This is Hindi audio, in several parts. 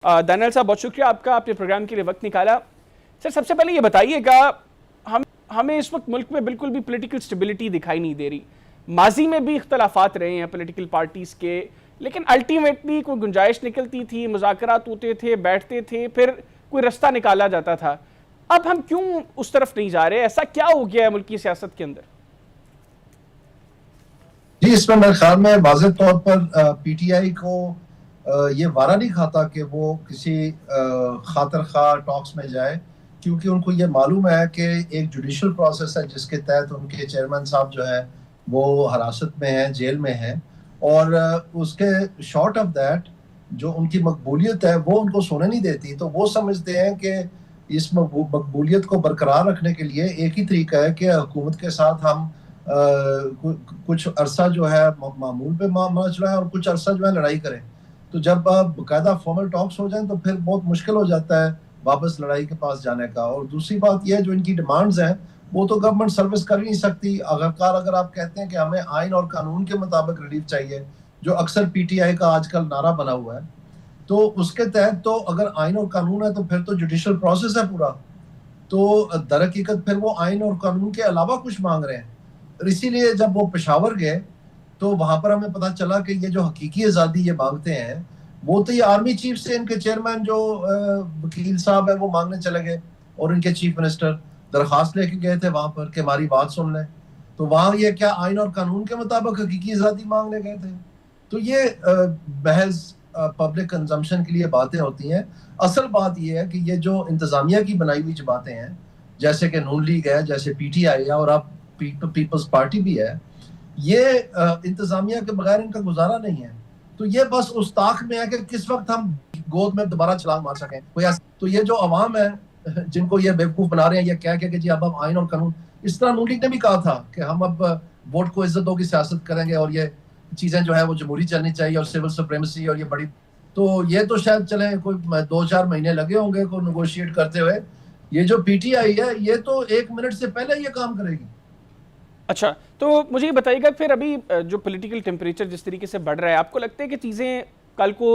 दानियल साहब, बहुत शुक्रिया आपका, आपने प्रोग्राम के लिए वक्त निकाला। सर, सबसे पहले ये बताइएगा, हमें इस वक्त मुल्क में बिल्कुल भी पॉलिटिकल स्टेबिलिटी दिखाई नहीं दे रही। माजी में भी इख्तलाफात रहे हैं पॉलिटिकल पार्टीज़ के, लेकिन अल्टीमेटली कोई गुंजाइश निकलती थी, मुज़ाकरात होते थे, बैठते थे, फिर कोई रास्ता निकाला जाता था। अब हम क्यों उस तरफ नहीं जा रहे? ऐसा क्या हो गया है मुल्क की सियासत के अंदर? जी, इसमें मेरे ख्याल में वाज़ेह तौर पर पीटीआई को ये वारा नहीं खाता कि वो किसी खातिर खा टॉक्स में जाए, क्योंकि उनको ये मालूम है कि एक जुडिशल प्रोसेस है जिसके तहत उनके चेयरमैन साहब जो है वो हिरासत में हैं, जेल में हैं, और उसके शॉर्ट ऑफ दैट जो उनकी मकबूलियत है वो उनको सोने नहीं देती। तो वो समझते हैं कि इस मकबूलियत को बरकरार रखने के लिए एक ही तरीका है कि हुकूमत के साथ हम कुछ अरसा जो है मामूल पे मामला चलाएं और कुछ अरसा जो है लड़ाई करें। तो जब बाकायदा फॉर्मल टॉक्स हो जाएं तो फिर बहुत मुश्किल हो जाता है वापस लड़ाई के पास जाने का। और दूसरी बात यह है, जो इनकी डिमांड्स हैं वो तो गवर्नमेंट सर्विस कर ही नहीं सकती। अगर आप कहते हैं कि हमें आइन और कानून के मुताबिक रिलीफ चाहिए, जो अक्सर पीटीआई का आजकल नारा बना हुआ है, तो उसके तहत तो अगर आइन और कानून है तो फिर तो जुडिशल प्रोसेस है पूरा। तो दर हकीकत फिर वो आइन और कानून के अलावा कुछ मांग रहे हैं। इसीलिए जब वो पेशावर गए तो वहां पर हमें पता चला कि ये जो हकीकी आज़ादी ये मांगते हैं, वो तो ये आर्मी चीफ से इनके चेयरमैन जो वकील साहब है वो मांगने चले गए, और इनके चीफ मिनिस्टर दरखास्त लेके गए थे वहां पर कि हमारी बात सुन लें। तो वहां ये क्या आइन और कानून के मुताबिक हकीकी आज़ादी मांगने गए थे? तो ये महज पब्लिक कंजम्पशन के लिए बातें होती हैं। असल बात यह है कि ये जो इंतजामिया की बनाई हुई बातें हैं, जैसे कि नून लीग है, जैसे पीटीआई है, और अब पीपल्स पार्टी भी है, ये इंतजामिया के बगैर इनका गुजारा नहीं है। तो ये बस उस ताक में है कि किस वक्त हम गोद में दोबारा छलांग मार सकें कोई ऐसा। तो ये जो अवाम है जिनको ये बेवकूफ बना रहे हैं, ये क्या कि जी अब हम आइन और कानून, इस तरह नून लीग ने भी कहा था कि हम अब वोट को इज्जतों की सियासत करेंगे और ये चीजें जो है वो जमहूरी चलनी चाहिए और सिविल सुप्रीमेसी और ये बड़ी। तो ये तो शायद चले कोई 2-4 महीने लगे होंगे को नेगोशिएट करते हुए। ये जो पीटीआई है ये तो 1 मिनट से पहले ये काम करेगी। अच्छा, तो मुझे ये बताइएगा, फिर अभी जो पॉलिटिकल टेम्परेचर जिस तरीके से बढ़ रहा है, आपको लगता है कि चीज़ें कल को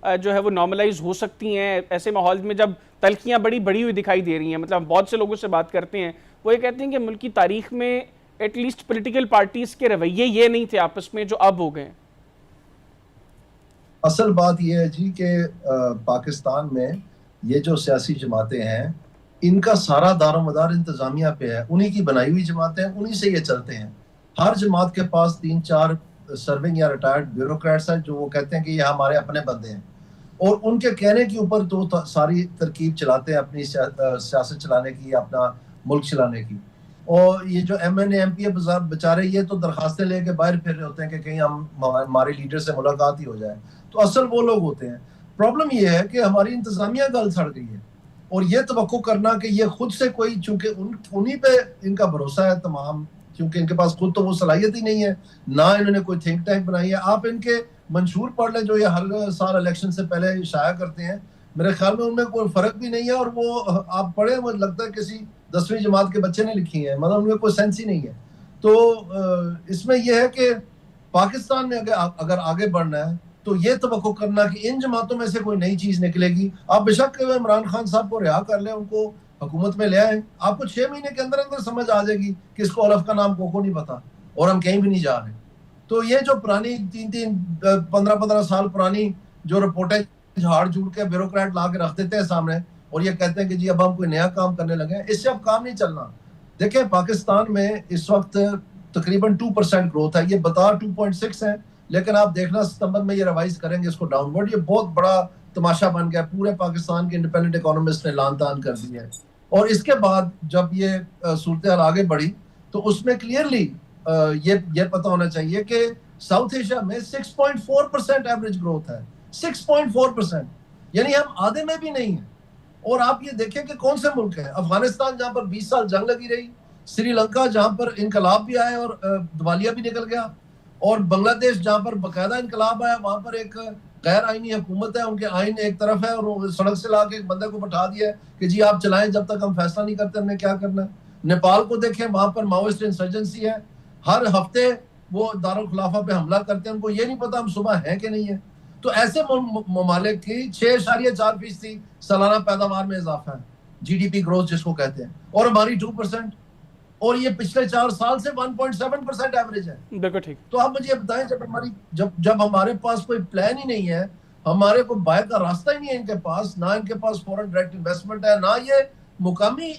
जो है वो नॉर्मलाइज हो सकती हैं ऐसे माहौल में जब तल्खियाँ बड़ी हुई दिखाई दे रही हैं? मतलब बहुत से लोगों से बात करते हैं, वो ये कहते हैं कि मुल्क की तारीख में एटलीस्ट पॉलिटिकल पार्टीज के रवैये ये नहीं थे आपस में जो अब हो गए। असल बात यह है जी कि पाकिस्तान में ये जो सियासी जमातें हैं, इनका सारा दारोमदार इंतजामिया पे है। उन्हीं की बनाई हुई जमातें हैं, उन्हीं से ये चलते हैं। हर जमात के पास 3-4 सर्विंग या रिटायर्ड ब्यूरोक्रेट्स हैं जो वो कहते हैं कि ये हमारे अपने बंदे हैं, और उनके कहने के ऊपर तो सारी तरकीब चलाते हैं अपनी सियासत चलाने की, अपना मुल्क चलाने की। और ये जो MNA MPA बेचारे ये तो दरखास्तें लेके बाहर फिर रहे होते हैं कि कहीं हमारे लीडर से मुलाकात ही हो जाए। तो असल वो लोग होते हैं। प्रॉब्लम ये है कि हमारी इंतजामिया गल सड़ गई है, और ये तवक्को करना कि ये खुद से कोई, चूंकि उन्हीं पे इनका भरोसा है तमाम, क्योंकि इनके पास खुद तो वो सलाहियत ही नहीं है, ना इन्होंने कोई थिंक टैंक बनाई है। आप इनके मंशूर पढ़ लें जो ये हर साल इलेक्शन से पहले शाया करते हैं, मेरे ख्याल में उनमें कोई फर्क भी नहीं है। और वो आप पढ़े, वो लगता है किसी 10वीं जमात के बच्चे ने लिखी है, मतलब उनमें कोई सेंस ही नहीं है। तो इसमें यह है कि पाकिस्तान में अगर आगे बढ़ना है तो ये तवक्को करना कि इन जमातों में से कोई नई चीज निकलेगी। आप बेशक इमरान खान साहब को रिहा कर लें, उनको हुकूमत में ले आए, आपको 6 महीने के अंदर अंदर समझ आ जाएगी कि इसको अलफ का नाम कोको नहीं पता और हम कहीं भी नहीं जा रहे। तो ये जो पुरानी 15-15 साल पुरानी जो रिपोर्टें झाड़ झूड़ के ब्यूरोक्रेट ला के रख देते हैं सामने, और ये कहते हैं कि जी अब हम कोई नया काम करने लगे हैं, इससे अब काम नहीं चलना। देखिए, पाकिस्तान में इस वक्त तकरीबन 2% ग्रोथ है, ये बता 2.6 है, लेकिन आप देखना सितंबर में ये रिवाइज करेंगे इसको डाउनवर्ड। ये बहुत बड़ा तमाशा बन गया, पूरे पाकिस्तान के इंडिपेंडेंट इकोनॉमिस्ट ने लान तान कर दी है। और इसके बाद जब ये सूरत हाल आगे बढ़ी तो उसमें क्लियरली ये पता होना चाहिए कि साउथ एशिया में 6.4% एवरेज ग्रोथ है। 6.4%, यानी हम आधे में भी नहीं है। और आप ये देखें कि कौन से मुल्क है, अफगानिस्तान जहां पर 20 साल जंग लगी रही, श्रीलंका जहां पर इनकलाब भी आया और दिवालिया भी निकल गया, और बांग्लादेश जहां पर बाकायदा इनकलाब आया, वहां पर एक गैर आईनी हुकूमत है, उनके आइन एक तरफ है और सड़क से ला के एक बंदे को बैठा दिया है कि जी आप चलाएं, जब तक हम फैसला नहीं करते हमने क्या करना है। नेपाल को देखें, वहां पर माओइस्ट इंसर्जेंसी है, हर हफ्ते वो दारुल खुलाफा पे हमला करते हैं, उनको ये नहीं पता हम सुबह हैं कि नहीं है। तो ऐसे ममालिक की 6.4% सालाना पैदावार में इजाफा है, जीडीपी ग्रोथ जिसको कहते हैं, और हमारी 2%, और ये पिछले 4 साल से 1.7% एवरेज है। बिल्कुल ठीक। तो आप मुझे बताएं, जब हमारे पास कोई प्लान ही नहीं है, हमारे को बाहर का रास्ता ही नहीं है इनके पास, ना इनके पास फॉरेन डायरेक्ट इन्वेस्टमेंट है, ना ये मुकामी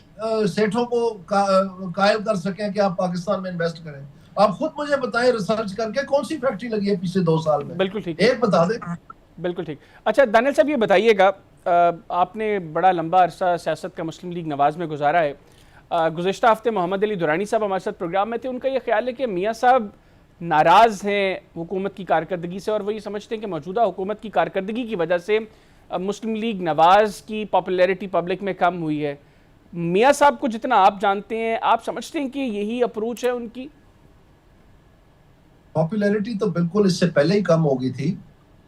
सेठों को कायल कर सकें कि आप पाकिस्तान में इन्वेस्ट करें। आप खुद मुझे बताएं रिसर्च करके कौन सी फैक्ट्री लगी है पिछले 2 साल में? बिल्कुल ठीक, एक बता दें। बिल्कुल ठीक। अच्छा दानियल साहब, ये बताइएगा, आपने बड़ा लंबा अरसा सियासत का मुस्लिम लीग नवाज में गुजारा है। गुज़िश्ता हफ्ते मोहम्मद अली दुरानी साहब हमारे साथ प्रोग्राम में थे। उनका ये ख्याल है कि मियाँ साहब नाराज़ हैं हुकूमत की कारकर्दगी से, और वो ये समझते हैं कि मौजूदा हुकूमत की कारकर्दगी की वजह से मुस्लिम लीग नवाज की पॉपुलैरिटी पब्लिक में कम हुई है। मियाँ साहब को जितना आप जानते हैं, आप समझते हैं कि यही अप्रोच है उनकी? पॉपुलैरिटी तो बिल्कुल इससे पहले ही कम हो गई थी।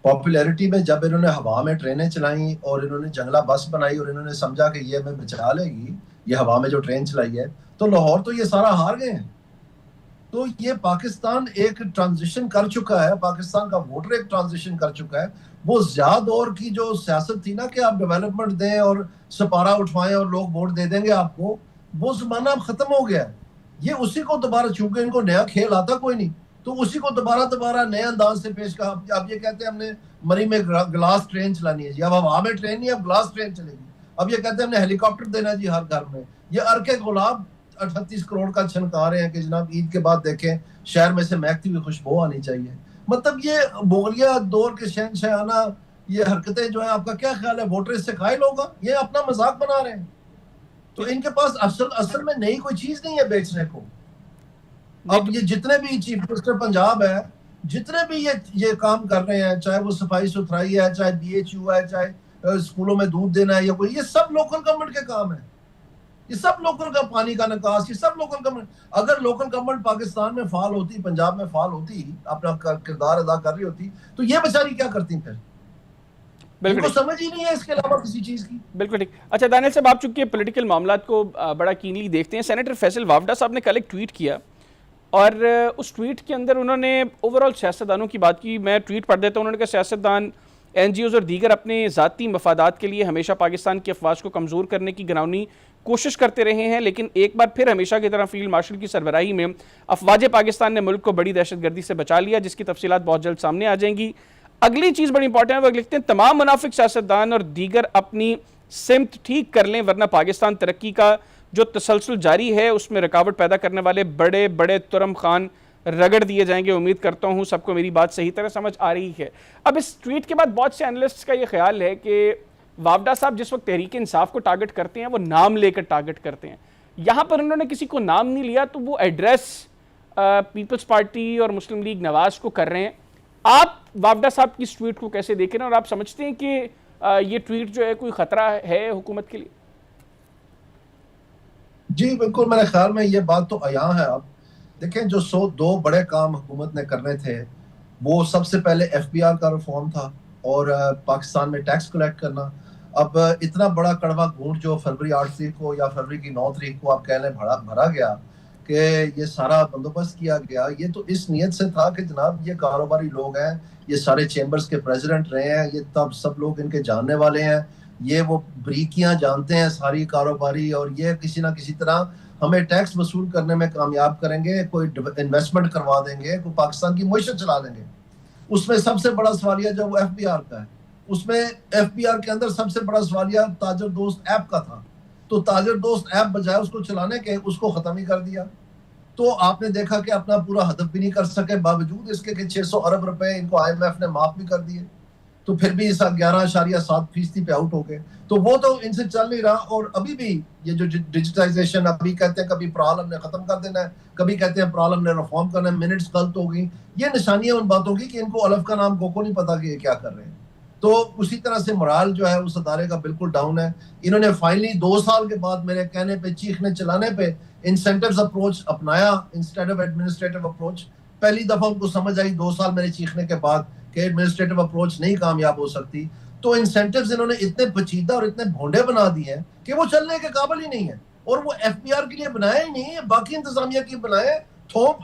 पॉपुलैरिटी में जब इन्होंने हवा में ट्रेनें चलाई और इन्होंने जंगला बस बनाई और इन्होंने समझा कि ये हमें बचा लेगी, ये हवा में जो ट्रेन चलाई है, तो लाहौर तो ये सारा हार गए हैं। तो ये पाकिस्तान एक ट्रांजिशन कर चुका है, पाकिस्तान का वोटर एक ट्रांजिशन कर चुका है। वो ज़्यादा दौर की जो सियासत थी ना कि आप डेवलपमेंट दें और सपारा उठवाएं और लोग वोट दे देंगे आपको, वो ज़माना अब खत्म हो गया है। ये उसी को दोबारा, चूंकि इनको नया खेल आता कोई नहीं, तो उसी को दोबारा नए अंदाज से पेश कर। अब ये कहते हैं हमने मरी में ग्लास ट्रेन चलानी है जी, अब हवा में ट्रेन नहीं, अब ग्लास ट्रेन चलेगी। अब ये कहते हैं हमने हेलीकॉप्टर देना जी हर घर में। ये अर्के गुलाब 38 करोड़ का छनका रहे हैं कि जनाब ईद के बाद देखें शहर में से महकती हुई खुशबू आनी चाहिए। मतलब ये मुगलिया दौर के शहनशाहाना ये हरकतें जो है, आपका क्या ख्याल है वोटर इससे कायल होगा? ये अपना मजाक बना रहे हैं। तो इनके पास असल में नई कोई चीज नहीं है बेचने को। अब ये जितने भी चीफ मिनिस्टर पंजाब है, जितने भी ये काम कर रहे हैं, चाहे वो सफाई सुथराई है, चाहे BHU है, चाहे स्कूलों में दूध देना है या कोई, ये सब लोकल गवर्नमेंट के काम है। ये सब लोकल का पानी का निकास, ये सब लोकल गवर्नमेंट। अगर लोकल गवर्नमेंट पाकिस्तान में फाल होती, पंजाब में फाल होती, अपना किरदार अदा कर रही होती, तो ये बेचारी क्या करती फिर? बिल्कुल समझ ही नहीं है इसके अलावा किसी चीज की। बिल्कुल ठीक। अच्छा दानियल साहब, आप चूंकि पॉलिटिकल मामलात को बड़ा कीनली देखते हैं, सेनेटर फैसल वावडा साहब ने कल एक ट्वीट किया और उस ट्वीट के अंदर उन्होंने ओवरऑल सियासतदानों की बात की। मैं ट्वीट पढ़ देता हूँ। उन्होंने कहा सियासतदान, NGOs और दीगर अपने ज़ाती मफादात के लिए हमेशा पाकिस्तान की अफवाज को कमज़ोर करने की घिनौनी कोशिश करते रहे हैं, लेकिन एक बार फिर हमेशा की तरह फील्ड मार्शल की सरबराही में अफवाज पाकिस्तान ने मुल्क को बड़ी दहशतगर्दी से बचा लिया, जिसकी तफसीलात बहुत जल्द सामने आ जाएंगी। अगली चीज़ बड़ी इंपॉर्टेंट है, वो लिखते हैं तमाम मुनाफिक सियासतदान और दीगर अपनी सिमत ठीक कर लें, वरना पाकिस्तान तरक्की का जो तसलसल जारी है उसमें रुकावट पैदा करने वाले बड़े बड़े तुरम खान रगड़ दिए जाएंगे। उम्मीद करता हूँ सबको मेरी बात सही तरह समझ आ रही है। अब इस ट्वीट के बाद बहुत से एनालिस्ट्स का ये ख्याल है कि वावडा साहब जिस वक्त तहरीक इंसाफ को टारगेट करते हैं, वो नाम लेकर टारगेट करते हैं। यहाँ पर उन्होंने किसी को नाम नहीं लिया, तो वो एड्रेस पीपल्स पार्टी और मुस्लिम लीग नवाज को कर रहे हैं। आप वावडा साहब की इस ट्वीट को कैसे देख रहे हैं और आप समझते हैं कि ये ट्वीट जो है कोई खतरा है हुकूमत के लिए? जी बिल्कुल, मेरे ख्याल में ये बात तो अयां है। अब देखें, जो 102 बड़े काम हुकूमत ने करने थे, वो सबसे पहले FBR का रिफॉर्म था और पाकिस्तान में टैक्स कलेक्ट करना। अब इतना बड़ा कड़वा घूंट जो फरवरी 8 तारीख को या फरवरी की 9 तारीख को आप कह लें भरा गया कि ये सारा बंदोबस्त किया गया, ये तो इस नीयत से था कि जनाब ये कारोबारी लोग हैं, ये सारे चेंबर्स के प्रेसिडेंट रहे हैं, ये तब सब लोग इनके जानने वाले हैं, ये वो बरीकियां जानते हैं सारी कारोबारी, और ये किसी ना किसी तरह हमें टैक्स वसूल करने में कामयाब करेंगे, कोई इन्वेस्टमेंट करवा देंगे, कोई पाकिस्तान की मुईशत चला देंगे। उसमें सबसे बड़ा सवालिया जो वो FBR का है, उसमें FBR के अंदर सबसे बड़ा सवालिया ताजर दोस्त ऐप का था। तो ताजर दोस्त ऐप बजाय उसको चलाने के उसको खत्म ही कर दिया। तो आपने देखा कि अपना पूरा हदफ भी नहीं कर सके, बावजूद इसके कि 600 अरब रुपए इनको IMF ने माफ भी कर दिए, तो फिर भी इस 11.7% पे आउट हो गए। तो वो तो इनसे चल नहीं रहा। और अभी भी ये जो डिजिटाइजेशन, अभी कहते हैं कभी प्राल हमने खत्म कर देना है, कभी कहते हैं प्राल हमने रिफॉर्म करना है, मिनट्स गलत हो गई। ये निशानियां उन बातों की कि इनको अलफ का नाम को नहीं पता कि ये क्या कर रहे हैं। तो उसी तरह से मोराल जो है उस अदारे का बिल्कुल डाउन है। इन्होंने फाइनली 2 साल के बाद मेरे कहने पे, चीखने चलाने पे इंसेंटिव्स अप्रोच अपनाया इंस्टेड ऑफ एडमिनिस्ट्रेटिव अप्रोच। पहली दफा उनको समझ आई 2 साल मेरे चीखने के बाद कि एडमिनिस्ट्रेटिव अप्रोच नहीं कामयाब हो सकती। तो इंसेंटिव्स इन्होंने इतने पेचीदा और इतने भोंडे बना दिए हैं कि वो चलने के काबिल ही नहीं है। और वो FBR के लिए बनाया ही नहीं है, बाकी इंतजामिया की बनाए, थोप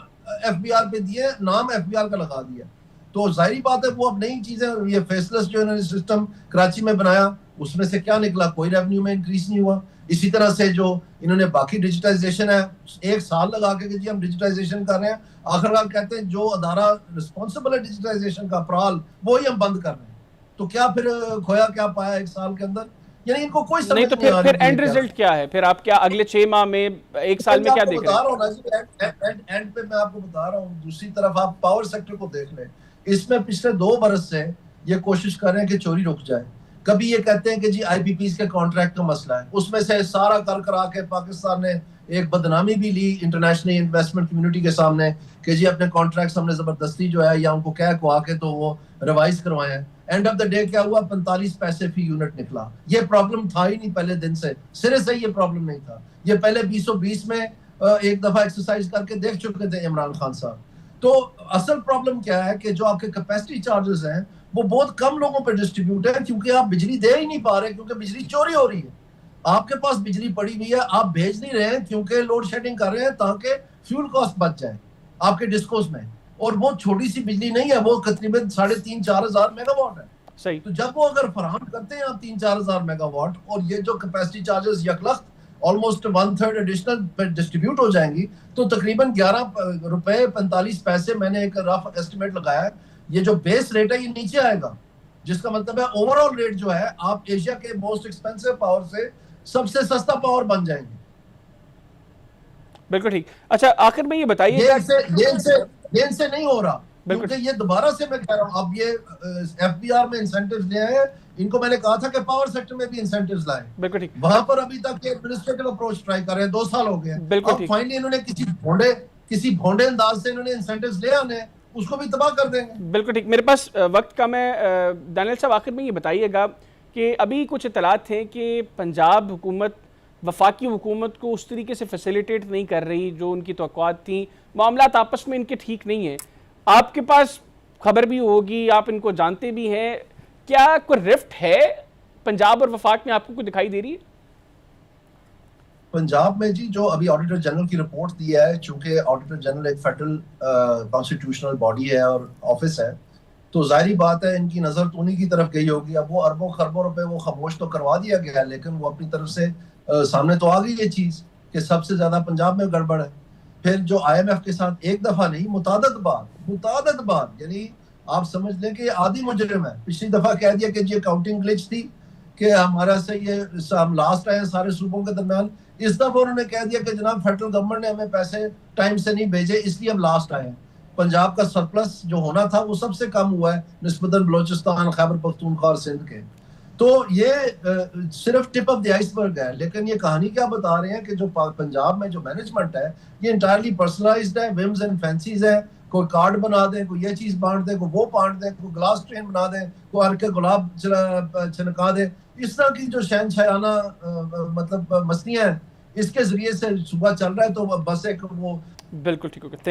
FBR पे दिए, नाम FBR का लगा दिया। तो जाहिर बात है वो अब नई चीजें, ये फेसलेस जो इन्होंने सिस्टम कराची में बनाया उसमें से क्या निकला, कोई रेवेन्यू में इंक्रीज नहीं हुआ। इसी तरह से जो इन्होंने बाकी डिजिटाइजेशन है, 1 साल लगा के जी हम डिजिटाइजेशन कर रहे हैं, आखिरकार कहते हैं जो अदारा रिस्पॉन्सिबल है डिजिटाइजेशन का, प्राल, वो ही हम बंद कर रहे हैं। तो क्या फिर खोया क्या पाया 1 साल के अंदर, यानी इनको कोई समझ नहीं। तो फिर एंड रिजल्ट क्या है? फिर आप क्या अगले 6 माह में, 1 साल में क्या देख रहे हैं? एंड पे मैं आपको बता रहा हूँ। दूसरी तरफ आप पावर सेक्टर को देख लें, इसमें पिछले 2 बरस से ये कोशिश कर रहे हैं कि चोरी रुक जाए। कभी ये कहते हैं कि जी आईपीपीज के कॉन्ट्रैक्ट का मसला है, उसमें से सारा कर करा के पाकिस्तान ने एक बदनामी भी ली इंटरनेशनल इन्वेस्टमेंट कम्युनिटी के सामने कि जी अपने कॉन्ट्रैक्ट हमने जबरदस्ती जो है या उनको कह को आके तो वो रिवाइज करवाए हैं। एंड ऑफ द डे क्या हुआ, 45 पैसे फी यूनिट निकला। ये प्रॉब्लम था ही नहीं पहले दिन से, सिरे से ये प्रॉब्लम नहीं था। ये पहले 2020 में एक दफा एक्सरसाइज करके देख चुके थे इमरान खान साहब। तो असल प्रॉब्लम क्या है कि जो आपके कैपेसिटी चार्जेस हैं वो बहुत कम लोगों पर डिस्ट्रीब्यूट है, क्योंकि आप बिजली दे ही नहीं पा रहे, क्योंकि बिजली चोरी हो रही है। आपके पास बिजली पड़ी हुई है, आप भेज नहीं रहे हैं क्योंकि लोड शेडिंग कर रहे हैं ताकि फ्यूल कॉस्ट बच जाए आपके डिस्कोस में। और वो छोटी सी बिजली नहीं है, वो तकरीबन 3,500-4 हजार मेगावाट है। सही। तो जब वो अगर फराहम करते हैं आप 3-4 हजार मेगावाट, और ये जो कैपेसिटी चार्जेस यकलख्त ऑलमोस्ट 1/3 एडिशनल डिस्ट्रीब्यूट हो जाएंगी, तो तकरीबन 11 रुपए 45 पैसे मैंने एक रफ एस्टिमेट लगाया है। ये जो बेस रेट है ये नीचे आएगा, जिसका मतलब है ओवरऑल रेट जो है आप एशिया के मोस्ट एक्सपेंसिव पावर से सबसे सस्ता पावर बन जाएंगे। बिल्कुल ठीक। अच्छा, आखिर में ये बताइए, ये इनसे नहीं हो रहा, क्योंकि ये दोबारा से मैं कह रहा हूं, अब ये एफबीआर में इंसेंटिव्स ले आए हैं। इनको मैंने कहा था कि पावर सेक्टर में भी इंसेंटिव्स लाएं। बिल्कुल ठीक। वहां पर अभी तक एडमिनिस्ट्रेटिव अप्रोच ट्राई कर रहे हैं, 2 साल हो गए हैं। बिल्कुल अब ठीक। फाइनली इन्होंने किसी भोंडे अंदाज से इन्होंने इंसेंटिव्स ले आने हैं, उसको भी तबाह कर देंगे। बिल्कुल ठीक। मेरे पास वक्त कम है। दानियल साहब, आखिर में ये बताइएगा कि अभी कुछ इतलात थे कि पंजाब हुकूमत वफाकी हुकूमत को उस तरीके से फैसिलिटेट नहीं कर रही जो उनकी तवक्कुआत थी, मामलात आपस में इनके ठीक नहीं है। आपके पास खबर भी होगी, आप इनको जानते भी हैं, क्या कोई रिफ्ट है पंजाब और वफाक में, आपको कोई दिखाई दे रही है? पंजाब में जी जो अभी ऑडिटर जनरल की रिपोर्ट दी है, चूंकि ऑडिटर जनरल एक फेडरल कॉन्स्टिट्यूशनल बॉडी है और ऑफिस है, तो जाहिर बात है इनकी नजर तो उन्हीं की तरफ गई होगी। अब वो अरबों खरबों रुपए वो खामोश तो करवा दिया गया है, लेकिन वो अपनी तरफ से सामने तो आ गई ये चीज कि सबसे ज्यादा पंजाब में गड़बड़ है। फिर जो IMF के साथ एक दफा नहीं मुतादद बार, यानी आप समझ लें कि आधी मुजरिम है। पिछली दफा कह दिया कि ये काउंटिंग ग्लिच थी कि हमारा से ये हम लास्ट आए सारे सूबों के दरमियान। इस दफा उन्होंने कह दिया कि जनाब फेडरल गवर्नमेंट ने हमें पैसे टाइम से नहीं भेजे, इसलिए हम लास्ट आए हैं। पंजाब का सरप्लस जो होना था वो सबसे कम हुआ है निस्बतन बलोचिस्तान, खैबर पख्तूनख्वा और सिंध के। तो ये सिर्फ टिप ऑफ द आइसबर्ग है। लेकिन ये कहानी क्या बता रहे हैं कि जो पंजाब में जो मैनेजमेंट है ये इंटायरली पर्सनलाइज्ड है, विम्स एंड फैंसीज है। कोई कार्ड बना दे, कोई ये चीज बांट दे, कोई वो बांट दे, कोई ग्लास ट्रेन बना दे, कोई हर के गुलाब छनका दे। इस तरह की जो शहनशाहाना मतलब मसलियां हैं, इसके जरिए से सुबह चल रहा है। तो बस एक वो बिल्कुल ठीक हो गया।